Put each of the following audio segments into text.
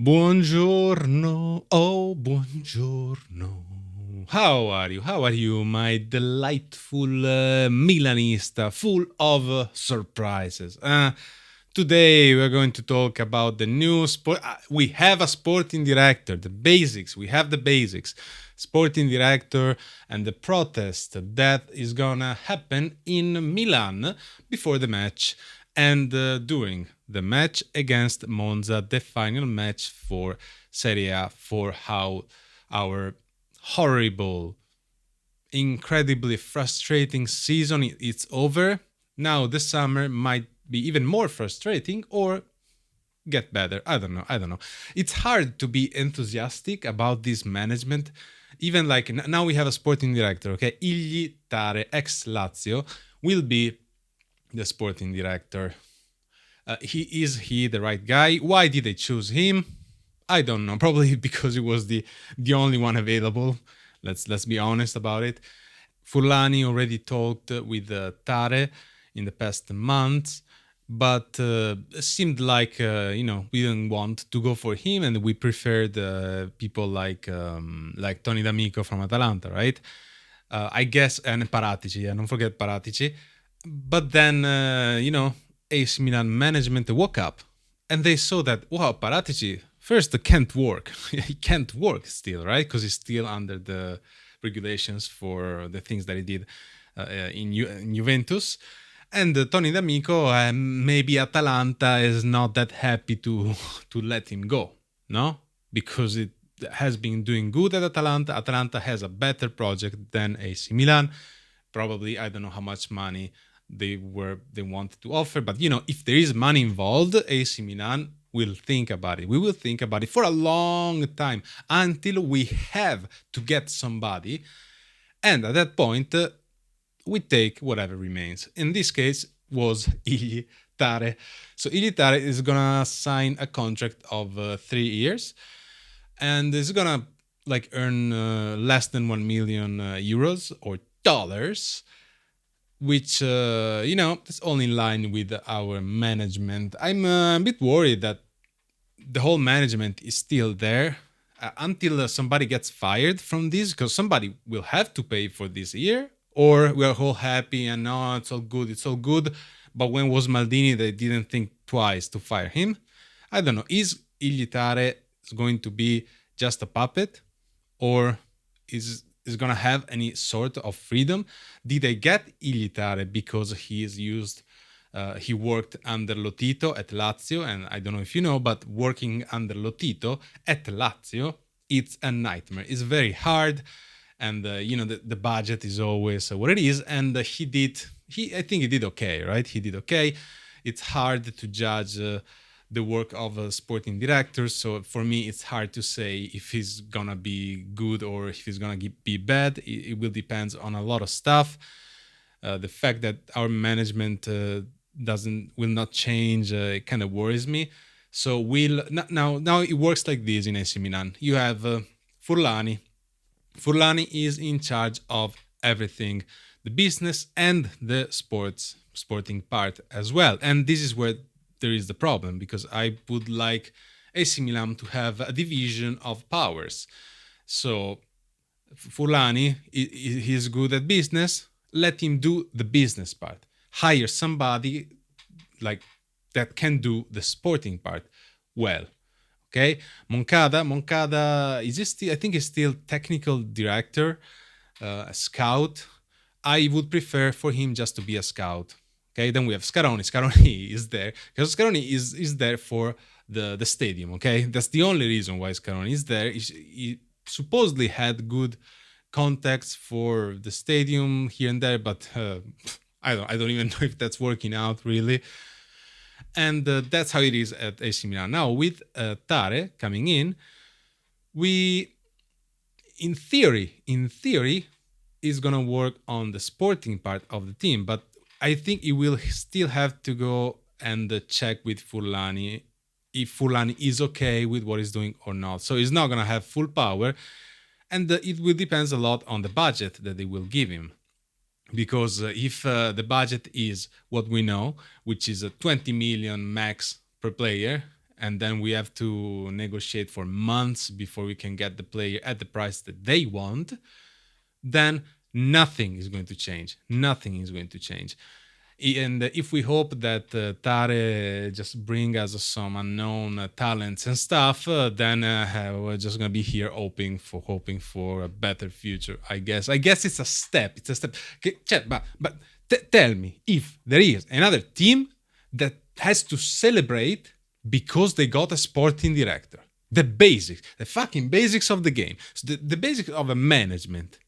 Buongiorno, oh buongiorno. How are you? How are you, my delightful Milanista, full of surprises? Today we're going to talk about the new sport. We have a sporting director, the basics. We have the basics. Sporting director and the protest that is gonna happen in Milan before the match and during the match against Monza, the final match for Serie A, for how our horrible, incredibly frustrating season it's over. Now the summer might be even more frustrating or get better. I don't know. It's hard to be enthusiastic about this management. Even like now we have a sporting director, okay? Igli Tare, ex Lazio, will be the sporting director. He the right guy? Why did they choose him? I don't know. Probably because he was the only one available. Let's be honest about it. Furlani already talked with Tare in the past months, but it seemed like we didn't want to go for him, and we preferred people like Tony D'Amico from Atalanta, right? I guess, and Paratici. Yeah, don't forget Paratici. But then, AC Milan management woke up and they saw that, wow, Paratici, first, can't work. He can't work still, right? Because he's still under the regulations for the things that he did in Juventus. And Tony D'Amico, maybe Atalanta is not that happy to to let him go, no? Because it has been doing good at Atalanta. Atalanta has a better project than AC Milan. Probably, I don't know how much money they wanted to offer, but if there is money involved, AC Milan will think about it. We will think about it for a long time until we have to get somebody, and at that point, we take whatever remains. In this case, was Igli Tare. So Igli Tare is gonna sign a contract of 3 years, and is gonna like earn less than 1 million euros or dollars, which is all in line with our management. I'm a bit worried that the whole management is still there until somebody gets fired from this, because somebody will have to pay for this year, or we're all happy and no, it's all good. But when was Maldini, they didn't think twice to fire him. I don't know. Is Igli Tare going to be just a puppet, or is gonna have any sort of freedom? Did they get Igli Tare because he worked under Lotito at Lazio, and I don't know if you know, but working under Lotito at Lazio, it's a nightmare. It's very hard, and the budget is always what it is. And I think he did okay, right? He did okay. It's hard to judge the work of a sporting director, so for me, it's hard to say if he's gonna be good or if he's gonna be bad. It will depend on a lot of stuff. The fact that our management doesn't will not change, it kind of worries me. So now it works like this in AC Milan. You have Furlani. Furlani is in charge of everything, the business and the sporting part as well. And this is where there is the problem, because I would like AC Milan to have a division of powers. So Fulani, he's good at business. Let him do the business part. Hire somebody like that can do the sporting part well. Okay, Moncada is he still? I think he's still technical director, a scout. I would prefer for him just to be a scout. Okay, then we have Scaroni. Scaroni is there because Scaroni is there for the stadium. Okay, that's the only reason why Scaroni is there. He supposedly had good contacts for the stadium here and there, but I don't even know if that's working out really. And that's how it is at AC Milan now with Tare coming in. We, in theory, is gonna work on the sporting part of the team, but I think it will still have to go and check with Furlani if Furlani is okay with what he's doing or not. So he's not gonna have full power, and it will depends a lot on the budget that they will give him. Because if the budget is what we know, which is a 20 million max per player, and then we have to negotiate for months before we can get the player at the price that they want, then nothing is going to change. Nothing is going to change. And if we hope that Tare just bring us some unknown talents and stuff, then we're just gonna be here hoping for a better future. I guess. I guess it's a step. It's a step. But tell me if there is another team that has to celebrate because they got a sporting director. The basics, the fucking basics of the game, so the basics of a management,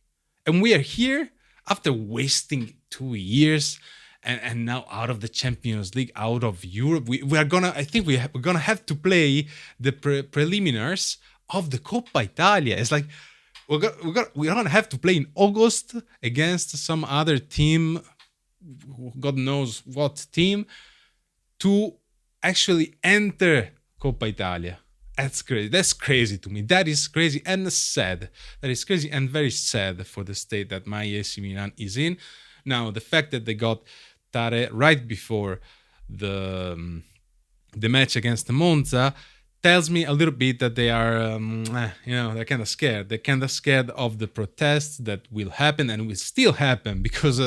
and we are here after wasting 2 years and now out of the Champions League, out of Europe. We are gonna, I think we're gonna have to play the preliminaries of the Coppa Italia. It's like we're gonna have to play in August against some other team, God knows what team, to actually enter Coppa Italia. That's crazy. That's crazy to me. That is crazy and sad. That is crazy and very sad for the state that my AC Milan is in. Now, the fact that they got Tare right before the match against the Monza tells me a little bit that they are, they're kind of scared. They're kind of scared of the protests that will happen and will still happen, because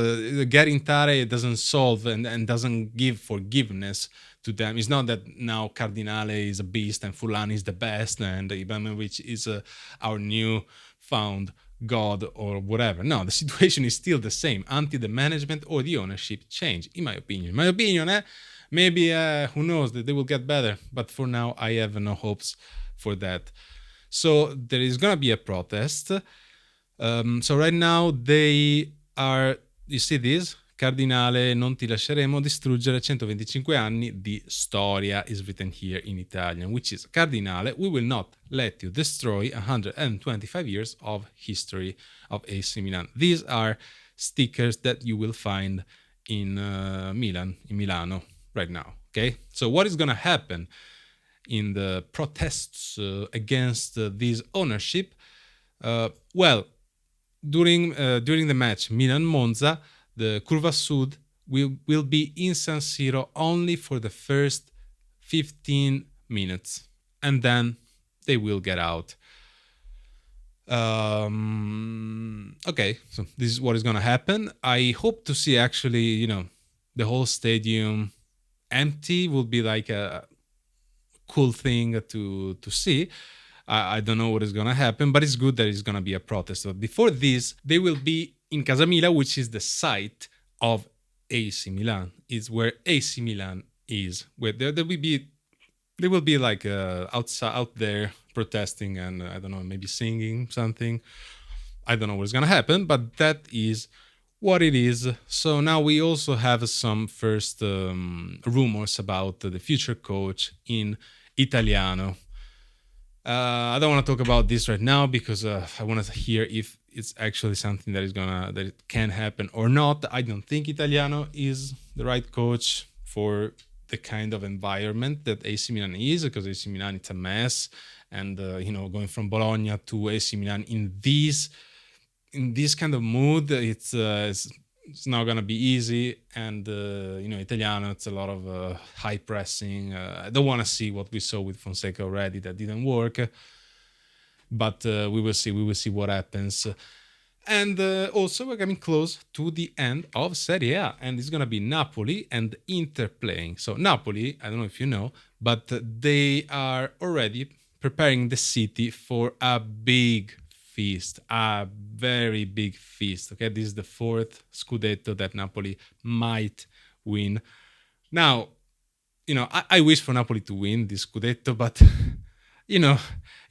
getting Tare doesn't solve and doesn't give forgiveness to them. It's not that now Cardinale is a beast and Fulani is the best and Ibrahimovic is our new found god or whatever. No, the situation is still the same until the management or the ownership change, in my opinion. Maybe, who knows, that they will get better. But for now, I have no hopes for that. So there is going to be a protest. So right now they are, you see this? Cardinale, non ti lasceremo distruggere 125 anni di storia is written here in Italian, which is, Cardinale, we will not let you destroy 125 years of history of AC Milan. These are stickers that you will find in Milano right now. Okay, so what is going to happen in the protests against this ownership? During the match Milan-Monza, the Curva Sud will be in San Siro only for the first 15 minutes, and then they will get out. Okay, so this is what is going to happen. I hope to see actually, the whole stadium empty. Will be like a cool thing to see. I don't know what is going to happen, but it's good that it's going to be a protest. But before this, they will be in Casamila, which is the site of AC Milan. It's where AC Milan is. Where they will be like outside, out there protesting and I don't know, maybe singing something. I don't know what's gonna happen, but that is what it is. So now we also have some first rumors about the future coach in Italiano. I don't want to talk about this right now because I want to hear if it's actually something that it can happen or not. I don't think Italiano is the right coach for the kind of environment that AC Milan is, because AC Milan, it's a mess, and going from Bologna to AC Milan in this kind of mood, it's not gonna be easy. And Italiano, it's a lot of high pressing. I don't want to see what we saw with Fonseca already. That didn't work. But we will see. We will see what happens. And also, we're coming close to the end of Serie A, and it's gonna be Napoli and Inter playing. So Napoli, I don't know if you know, but they are already preparing the city for a big feast, a very big feast. Okay, this is the fourth Scudetto that Napoli might win. Now, I wish for Napoli to win this Scudetto, but you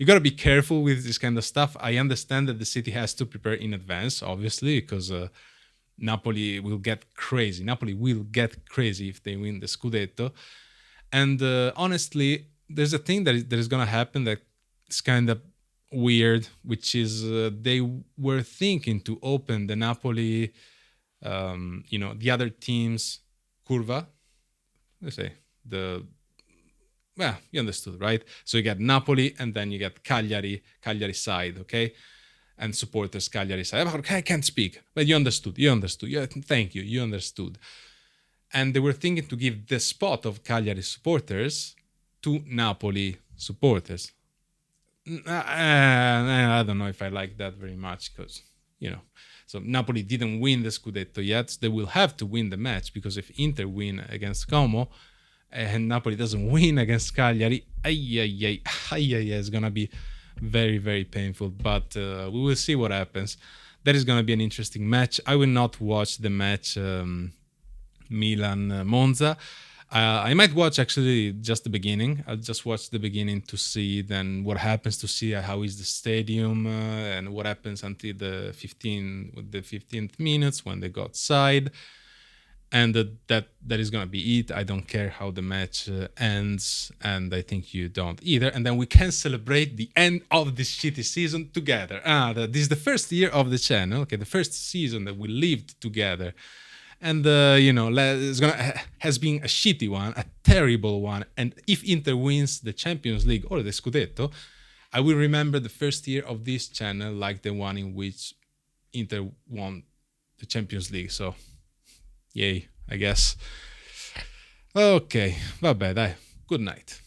got to be careful with this kind of stuff. I understand that the city has to prepare in advance, obviously, because Napoli will get crazy. Napoli will get crazy if they win the Scudetto. And honestly, there's a thing that is going to happen that is kind of weird, which is they were thinking to open the Napoli, the other team's curva. Let's say you understood, right? So you get Napoli and then you get Cagliari side, okay? And supporters Cagliari side. I can't speak, but you understood. Thank you. You understood. And they were thinking to give the spot of Cagliari supporters to Napoli supporters. I don't know if I like that very much because, you know, so Napoli didn't win the Scudetto yet. They will have to win the match because if Inter win against Como and Napoli doesn't win against Cagliari, it's going to be very, very painful. But we will see what happens. That is going to be an interesting match. I will not watch the match Milan Monza. I might watch actually just the beginning. I'll just watch the beginning to see then what happens, to see how is the stadium and what happens until the 15th minutes when they go outside. And that is gonna be it. I don't care how the match ends, and I think you don't either. And then we can celebrate the end of this shitty season together. This is the first year of the channel. Okay, the first season that we lived together. And has been a shitty one, a terrible one. And if Inter wins the Champions League or the Scudetto, I will remember the first year of this channel like the one in which Inter won the Champions League. So, yay, I guess. Ok, vabbè, dai. Good night.